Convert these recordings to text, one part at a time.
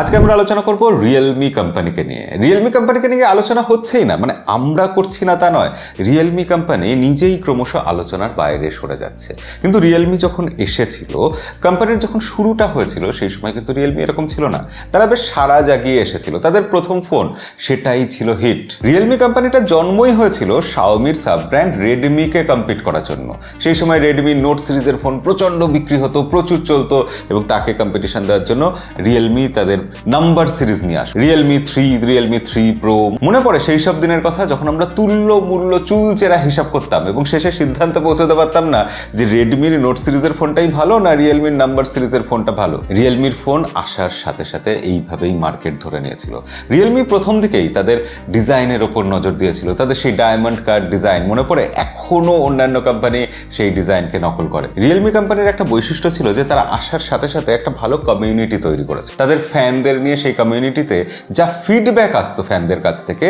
আজকে আমরা আলোচনা করব রিয়েলমি কোম্পানিকে নিয়ে। রিয়েলমি কোম্পানিকে নিয়ে আলোচনা হচ্ছেই না, মানে আমরা করছি না তা নয়, রিয়েলমি কোম্পানি নিজেই ক্রমশ আলোচনার বাইরে সরে যাচ্ছে। কিন্তু রিয়েলমি যখন এসেছিল, কোম্পানির যখন শুরুটা হয়েছিল, সেই সময় কিন্তু রিয়েলমি এরকম ছিল না। তারা বেশ সাড়া জাগিয়ে এসেছিল, তাদের প্রথম ফোন সেটাই ছিল হিট। রিয়েলমি কোম্পানিটা জন্মই হয়েছিল শাওমির সাব ব্র্যান্ড রেডমিকে কম্পিট করার জন্য। সেই সময় রেডমি নোট সিরিজের ফোন প্রচণ্ড বিক্রি হতো, প্রচুর চলতো, এবং তাকে কম্পিটিশন দেওয়ার জন্য রিয়েলমি তাদের নাম্বার সিরিজ নিয়ে আসে, রিয়েলমি 3, রিয়েলমি 3 প্রো। মনে পড়ে সেই সব দিনের কথা যখন আমরা তুল্য মূল্য চুলচেরা হিসাব করতাম এবং শেষে সিদ্ধান্তে পৌঁছতে পারতাম না যে রেডমির নোট সিরিজের ফোনটাই ভালো না রিয়েলমির নাম্বার সিরিজের ফোনটা ভালো। রিয়েলমির ফোন আসার সাথে সাথে এইভাবেই মার্কেট ধরে নিয়েছিল। রিয়েলমি প্রথম দিকেই তাদের ডিজাইনের ওপর নজর দিয়েছিল, তাদের সেই ডায়মন্ড কাট ডিজাইন মনে পড়ে, এখনো অন্যান্য কোম্পানি সেই ডিজাইনকে নকল করে। রিয়েলমি কোম্পানির একটা বৈশিষ্ট্য ছিল যে তারা আসার সাথে সাথে একটা ভালো কমিউনিটি তৈরি করেছে। তাদের ফ্যানদের নিয়ে সেই কমিউনিটিতে যা ফিডব্যাক আসতো ফ্যানদের কাছ থেকে,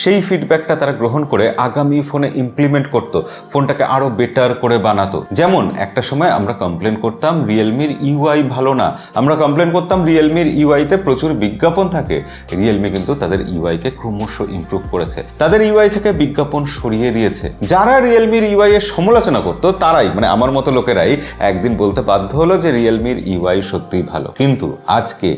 সেই ফিডব্যাকটা তারা গ্রহণ করে আগামী ফোনে ইমপ্লিমেন্ট করতো, ফোনটাকে আরো বেটার করে বানাতো। যেমন একটা সময় আমরা কমপ্লেন করতাম রিয়েলমির ইউআই ভালো না, আমরা কমপ্লেন করতাম রিয়েলমির ইউআইতে প্রচুর বিজ্ঞাপন থাকে। রিয়েলমি কিন্তু তাদের ইউআইকে ক্রমশ ইমপ্রুভ করেছে, তাদের ইউআই থেকে বিজ্ঞাপন সরিয়ে দিয়েছে। যারা রিয়েলমির ইউআই এর সমালোচনা করতো তারাই, মানে আমার মতো লোকেরাই একদিন বলতে বাধ্য হলো যে রিয়েলমির ইউআই সত্যিই ভালো। কিন্তু আজকে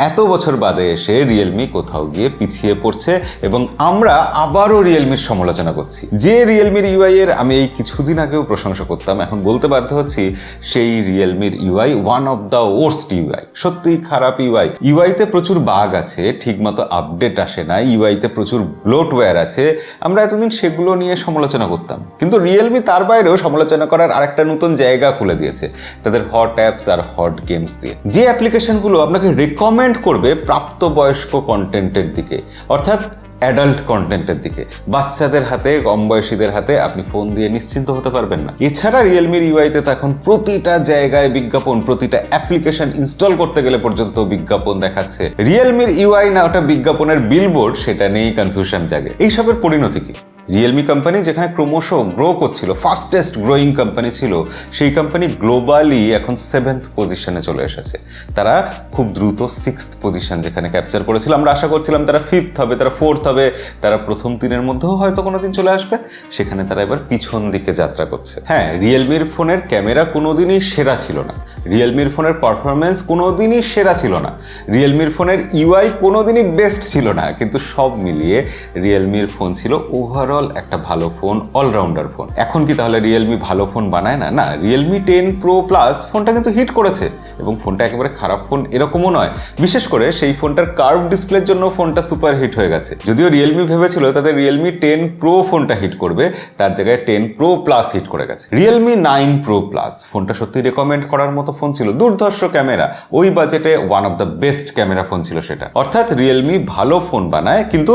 এত বছর বাদে এসে রিয়েলমি কোথাও গিয়ে পিছিয়ে পড়ছে এবং আমরা আবারও রিয়েলমির সমালোচনা করছি। যে রিয়েলমির ইউআই এর আমি এই কিছুদিন আগেও প্রশংসা করতাম, এখন বলতে বাধ্য হচ্ছি সেই রিয়েলমির UI one of the worst UI, সত্যিই খারাপ ইউআই। ইউআইতে প্রচুর বাগ আছে, ঠিকমতো আপডেট আসে না, ইউআইতে প্রচুর ব্লোটওয়্যার আছে। আমরা এতদিন সেগুলো নিয়ে সমালোচনা করতাম, কিন্তু রিয়েলমি তার বাইরেও সমালোচনা করার আরেকটা নতুন জায়গা খুলে দিয়েছে তাদের হট অ্যাপস আর হট গেমস দিয়ে। যে অ্যাপ্লিকেশনগুলো আপনাকে রেকমেন্ড করবে প্রাপ্তবয়স্ক কন্টেন্টের দিকে, অর্থাৎ অ্যাডাল্ট কন্টেন্টের দিকে। বাচ্চাদের হাতে, কম বয়সীদের হাতে আপনি ফোন দিয়ে নিশ্চিন্ত হতে পারবেন না। এছাড়া রিয়েলমির ইউআইতে তো এখন প্রতিটা জায়গায় বিজ্ঞাপন, প্রতিটা অ্যাপ্লিকেশন ইনস্টল করতে গেলে পর্যন্ত বিজ্ঞাপন দেখাচ্ছে। রিয়েলমির ইউআই না ওটা বিজ্ঞাপনের বিলবোর্ড, সেটা নিয়েই কনফিউশন জাগে। এইসবের পরিণতি কি? রিয়েলমি কোম্পানি যেখানে ক্রমশ গ্রো করছিল, ফাস্টেস্ট গ্রোয়িং কোম্পানি ছিল, সেই কোম্পানি গ্লোবালি এখন 7th পজিশনে চলে এসেছে। তারা খুব দ্রুত 6th পজিশন যেখানে ক্যাপচার করেছিল, আমরা আশা করছিলাম তারা 5th হবে, তারা 4th হবে, তারা প্রথম 3-এর মধ্যেও হয়তো কোনোদিন চলে আসবে, সেখানে তারা এবার পিছন দিকে যাত্রা করছে। হ্যাঁ, রিয়েলমির ফোনের ক্যামেরা কোনোদিনই সেরা ছিল না, রিয়েলমির ফোনের পারফরমেন্স কোনোদিনই সেরা ছিল না, রিয়েলমির ফোনের ইউআই কোনোদিনই বেস্ট ছিল না, কিন্তু সব মিলিয়ে রিয়েলমির ফোন ছিল ওভারঅল একটা ভালো ফোন, অলরাউন্ডার ফোন। এখন কি তাহলে রিয়েলমি ভালো ফোন বানায় না? না, রিয়েলমি 10 প্রো প্লাস ফোনটা কিন্তু হিট করেছে এবং ফোনটা একেবারে খারাপ ফোন এরকমও নয়। বিশেষ করে সেই ফোনটার কার্ভ ডিসপ্লের জন্য ফোনটা সুপার হিট হয়ে গেছে। যদিও রিয়েলমি ভেবেছিল তাদের রিয়েলমি 10 প্রো ফোনটা হিট করবে, তার জায়গায় 10 প্রো প্লাস হিট করে গেছে। রিয়েলমি 9 প্রো প্লাস ফোনটা সত্যি রেকমেন্ড করার মতো ফোন ছিল, দুর্ধর্ষ ক্যামেরা, ওই বাজেটে one of the best camera phone ছিল সেটা। অর্থাৎ রিয়েলমি ভালো ফোন বানায়, কিন্তু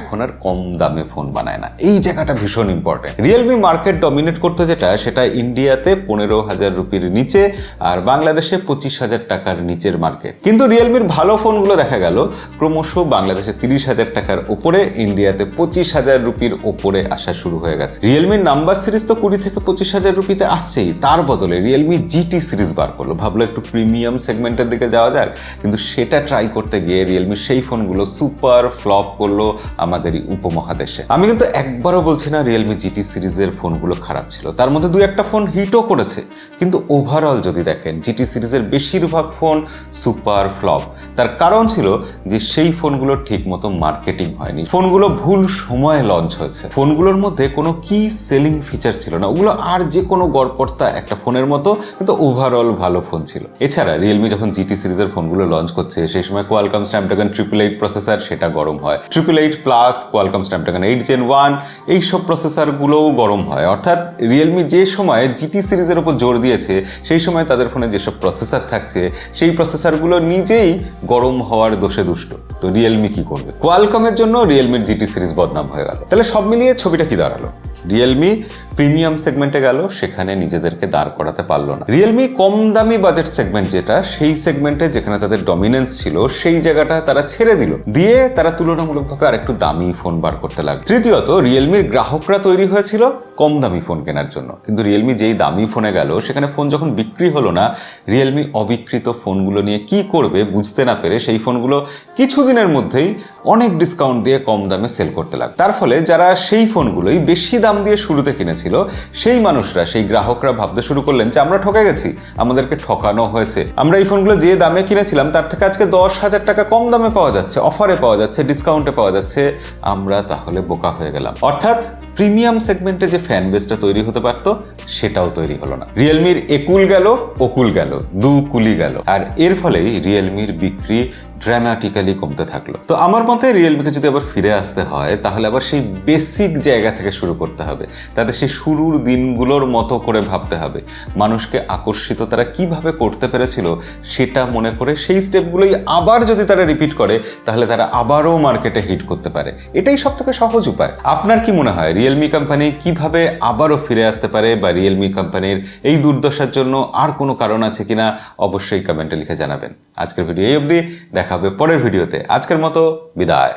এখন আর কম দামে ফোন বানায় না। এই জায়গাটা ভীষণ ইম্পর্টেন্ট। রিয়েলমি মার্কেট ডমিনেট করতে যেটা, সেটা ইন্ডিয়াতে 15,000 রুপির নিচে আর বাংলাদেশে 25,000 টাকার নিচের মার্কেট। কিন্তু রিয়েলমির ভালো ফোনগুলো দেখা গেল ক্রমশ বাংলাদেশে 30,000 টাকার ওপরে, ইন্ডিয়াতে 25,000 রুপির ওপরে আসা শুরু হয়ে গেছে। রিয়েলমির নাম্বার সিরিজ তো 20 থেকে 25,000 রুপিতে আসছেই, তার বদলে রিয়েলমি জিটি সিরিজ বার করলো, ভাবলো একটু প্রিমিয়াম সেগমেন্টের দিকে যাওয়া যাক, কিন্তু সেটা ট্রাই করতে গিয়ে রিয়েলমির সেই ফোনগুলো সুপার ফ্লপ করলো আমাদেরই উপমহাদেশে। আমি কিন্তু একবারও বলছি না রিয়েলমি জিটি সিরিজের ফোনগুলো খারাপ ছিল, তার মধ্যে 2-1টা ফোন হিটও করেছে, কিন্তু ওভারঅল যদি দেখেন জিটি সিরিজের বেশিরভাগ ফোন সুপার ফ্লপ। তার কারণ ছিল যে সেই ফোনগুলোর ঠিক মতো মার্কেটিং হয়নি, ফোনগুলো ভুল সময়ে লঞ্চ হয়েছে, ফোনগুলোর মধ্যে কোনো কি সেলিং ফিচার ছিল না, ওগুলো আর যে কোনো গড়পড়তা একটা ফোনের মতো, কিন্তু ওভারঅল ভালো ফোন ছিল। এছাড়া রিয়েলমি যখন জিটি সিরিজের ফোনগুলো লঞ্চ করছে, সেই সময় কোয়ালকম স্ন্যাপড্রাগন 888 প্রসেসর সেটা গরম হয়, 888 প্লাস কোয়ালকম স্ন্যাপড্রাগন 8 Gen 1 এইসব প্রসেসরগুলোও গরম হয়। অর্থাৎ রিয়েলমি যে সময় জিটি সিরিজের উপর জোর দিয়েছে, সেই সময় তাদের ফোনে যেসব প্রসেসর থাকছে, সেই প্রসেসরগুলো নিজেই গরম হওয়ার দোষে দুষ্ট। তো রিয়েলমি কি করবে? কোয়ালকমের জন্য রিয়েলমির জিটি সিরিজ বদনাম হয়ে গেল। তাহলে সব মিলিয়ে ছবিটা কি দাঁড়ালো? রিয়েলমি প্রিমিয়াম সেগমেন্টে গেল, সেখানে নিজেদেরকে দাঁড় করাতে পারলো না। রিয়েলমি কম দামি বাজেট সেগমেন্ট যেটা, সেই সেগমেন্টে যেখানে তাদের ডমিনেন্স ছিল, সেই জায়গাটা তারা ছেড়ে দিল, দিয়ে তারা তুলনামূলকভাবে আরেকটু দামি ফোন বার করতে লাগলো। তৃতীয়ত, রিয়েলমির গ্রাহকরা তৈরি হয়েছিল কম দামি ফোন কেনার জন্য। কিন্তু রিয়েলমি যেই দামি ফোনে গেল, সেখানে ফোন যখন বিক্রি হলো না, রিয়েলমি অবিকৃত ফোনগুলো নিয়ে কি করবে বুঝতে না পেরে সেই ফোনগুলো কিছুদিনের মধ্যেই অনেক ডিসকাউন্ট দিয়ে কম দামে সেল করতে লাগলো। তার ফলে যারা সেই ফোনগুলোই বেশি দাম দিয়ে শুরুতে কিনেছিল, সেই মানুষরা, সেই গ্রাহকরা ভাবতে শুরু করলেন যে আমরা ঠকে গেছি, আমাদেরকে ঠকানো হয়েছে। আমরা এই ফোনগুলো যে দামে কিনেছিলাম তার থেকে আজকে 10,000 টাকা কম দামে পাওয়া যাচ্ছে, অফারে পাওয়া যাচ্ছে, ডিসকাউন্টে পাওয়া যাচ্ছে, আমরা তাহলে বোকা হয়ে গেলাম। অর্থাৎ প্রিমিয়াম সেগমেন্টে যে ফ্যান বেসটা তৈরি হতে পারতো, সেটাও তৈরি হলো না। রিয়েলমির একুল গেল, ওকুল গেল, দু কুলি গেল, আর এর ফলেই রিয়েলমির বিক্রি ড্রামাটিক্যালি কমতে থাকলো। তো আমার মতে রিয়েলমিকে যদি আবার ফিরে আসতে হয়, তাহলে আবার সেই বেসিক জায়গা থেকে শুরু করতে হবে। তাতে সেই শুরুর দিনগুলোর মতো করে ভাবতে হবে। মানুষকে আকর্ষিত তারা কিভাবে করতে পেরেছিল সেটা মনে করে সেই স্টেপগুলোই আবার যদি তারা রিপিট করে, তাহলে তারা আবারও মার্কেটে হিট করতে পারে। এটাই সব থেকে সহজ উপায়। আপনার কি মনে হয় রিয়েলমি কোম্পানি কিভাবে আবারও ফিরে আসতে পারে, বা রিয়েলমি কোম্পানির এই দুর্দশার জন্য আর কোনো কারণ আছে কিনা অবশ্যই কমেন্টে লিখে জানাবেন। আজকের ভিডিও এই অবধি, দেখা হবে পরের ভিডিওতে। আজকের মতো বিদায়।